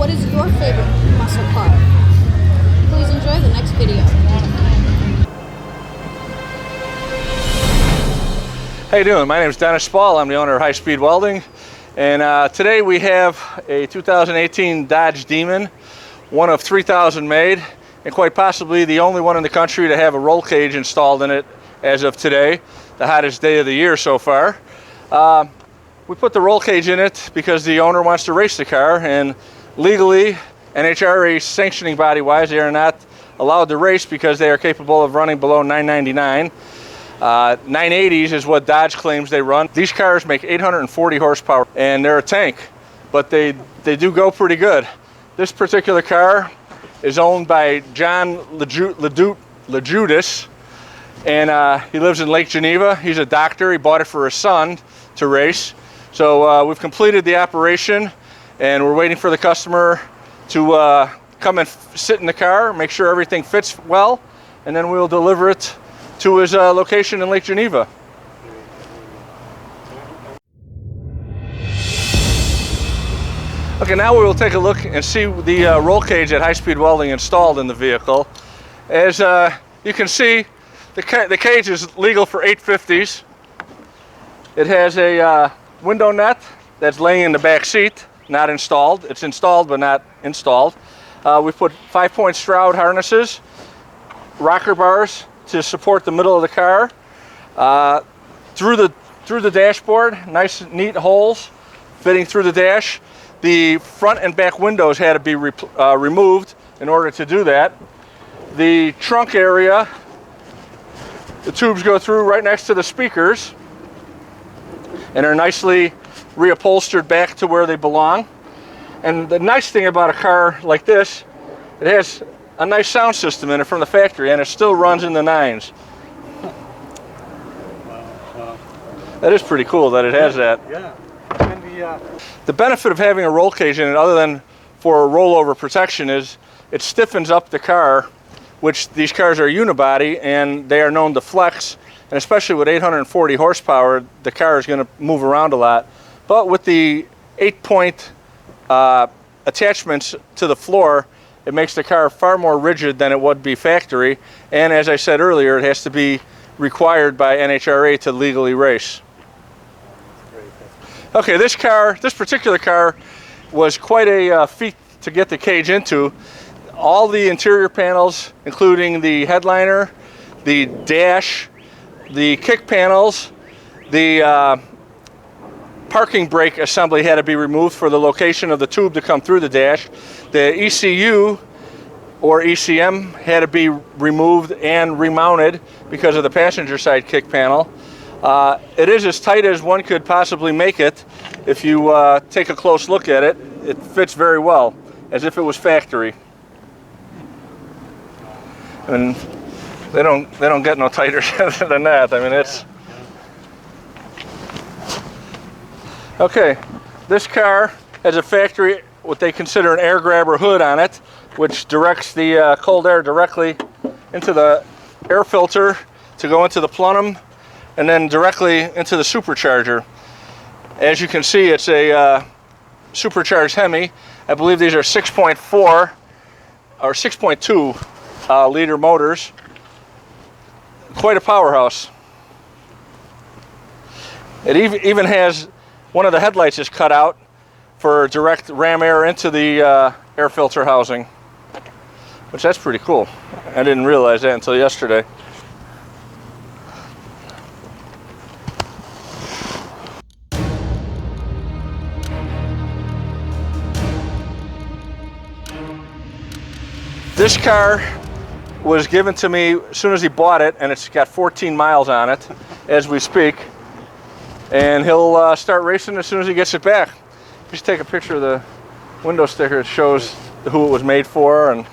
what is your favorite muscle car? Please enjoy the next video. How you doing? My name is Dennis Spall. I'm the owner of High Speed Welding, and today we have a 2018 Dodge Demon, one of 3,000 made, and quite possibly the only one in the country to have a roll cage installed in it as of today, the hottest day of the year so far. We put the roll cage in it because the owner wants to race the car, and legally, NHRA sanctioning body-wise, they are not allowed to race because they are capable of running below 999. 980s is what Dodge claims they run. These cars make 840 horsepower, and they're a tank, but they do go pretty good. This particular car is owned by John LeJudas, and he lives in Lake Geneva. He's a doctor. He bought it for his son to race. So we've completed the operation, and we're waiting for the customer to come and sit in the car, make sure everything fits well, and then we'll deliver it to his location in Lake Geneva. Okay, now we will take a look and see the roll cage that High Speed Welding installed in the vehicle. As you can see, the cage is legal for 850s. It has a window net that's laying in the back seat, not installed. It's installed but not installed. We put 5-point Stroud harnesses, rocker bars to support the middle of the car. Through the dashboard, nice neat holes fitting through the dash. The front and back windows had to be removed in order to do that. The trunk area, the tubes go through right next to the speakers and are nicely reupholstered back to where they belong. And the nice thing about a car like this, it has a nice sound system in it from the factory, and it still runs in the 9s. Wow. That is pretty cool that it has that. Yeah. And the benefit of having a roll cage in it, other than for rollover protection, is it stiffens up the car, which these cars are unibody and they are known to flex, and especially with 840 horsepower, the car is going to move around a lot. But with the 8-point attachments to the floor, it makes the car far more rigid than it would be factory, and as I said earlier, it has to be required by NHRA to legally race. Okay, this particular car was quite a feat to get the cage into. All the interior panels, including the headliner, the dash, the kick panels, the parking brake assembly had to be removed for the location of the tube to come through the dash. The ECU or ECM had to be removed and remounted because of the passenger side kick panel. It is as tight as one could possibly make it. If you take a close look at it, it fits very well, as if it was factory. And they don't get no tighter than that. I mean, it's okay. This car has a factory, what they consider an air grabber hood on it, which directs the cold air directly into the air filter to go into the plenum and then directly into the supercharger. As you can see, it's a supercharged Hemi. I believe these are 6.4 or 6.2 liter motors. Quite a powerhouse. It even has one of the headlights is cut out for direct ram air into the air filter housing, which that's pretty cool. I didn't realize that until yesterday. This car was given to me as soon as he bought it, and it's got 14 miles on it as we speak, and he'll start racing as soon as he gets it back. Just take a picture of the window sticker. It shows who it was made for. And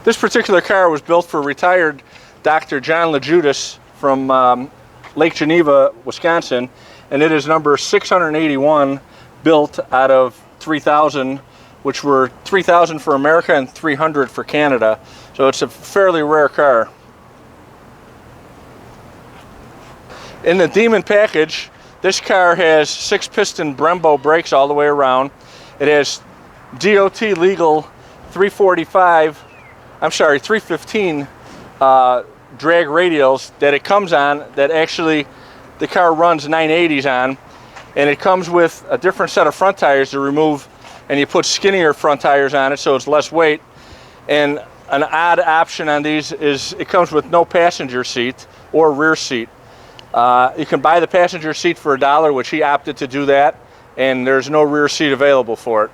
this particular car was built for retired Dr. John LeJudas from Lake Geneva, Wisconsin, and it is number 681, built out of 3,000, which were 3,000 for America and 300 for Canada. So it's a fairly rare car. In the Demon package, This car has 6-piston Brembo brakes all the way around. It has DOT legal 315 drag radials that it comes on, that actually the car runs 980s on, and it comes with a different set of front tires to remove, and you put skinnier front tires on it so it's less weight. And an odd option on these is it comes with no passenger seat or rear seat. You can buy the passenger seat for $1, which he opted to do that, and there's no rear seat available for it.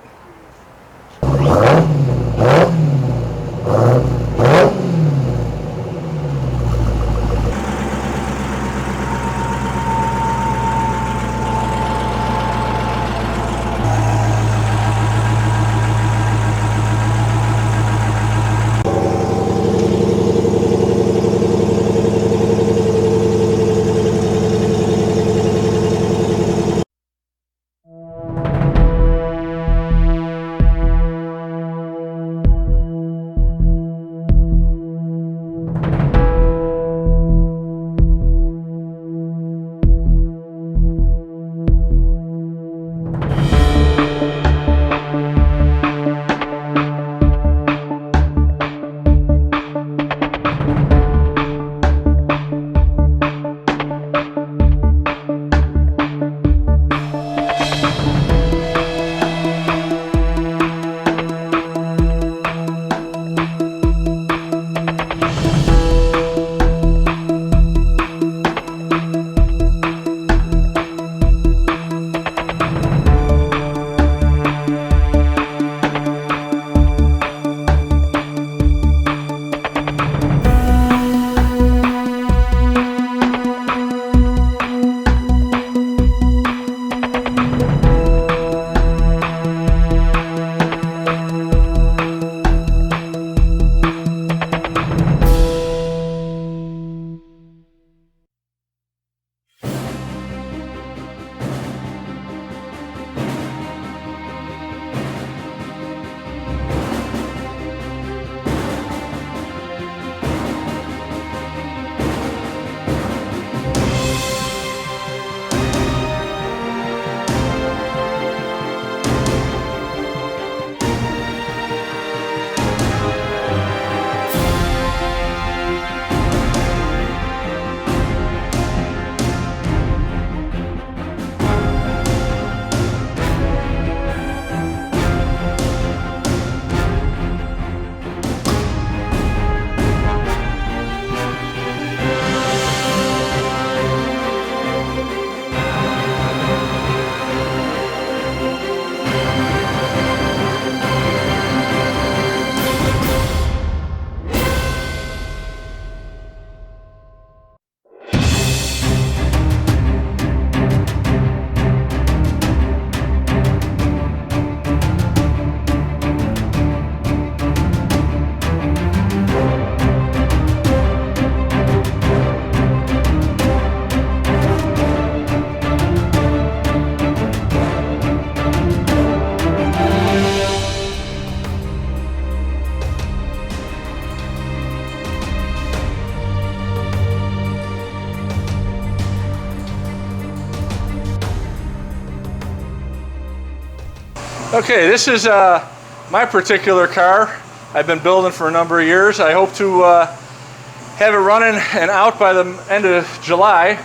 Okay, this is my particular car I've been building for a number of years. I hope to have it running and out by the end of July.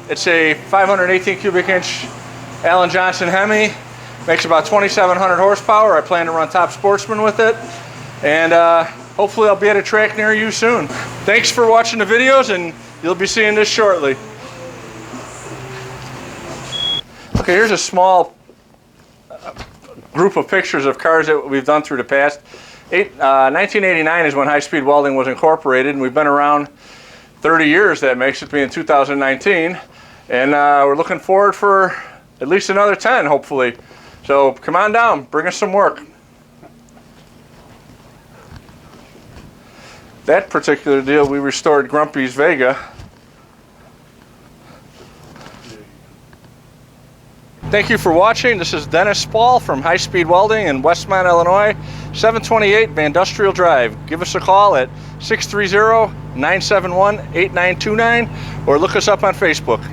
It's a 518 cubic inch Allen Johnson Hemi. Makes about 2,700 horsepower. I plan to run Top Sportsman with it. And hopefully I'll be at a track near you soon. Thanks for watching the videos, and you'll be seeing this shortly. Okay, here's a small group of pictures of cars that we've done through the past. 1989 is when High Speed Welding was incorporated, and we've been around 30 years. That makes it be in 2019, and we're looking forward for at least another 10, hopefully. So come on down, bring us some work. That particular deal, we restored Grumpy's Vega. Thank you for watching. This is Dennis Spall from High Speed Welding in Westmont, Illinois, 728 Van Industrial Drive. Give us a call at 630-971-8929 or look us up on Facebook.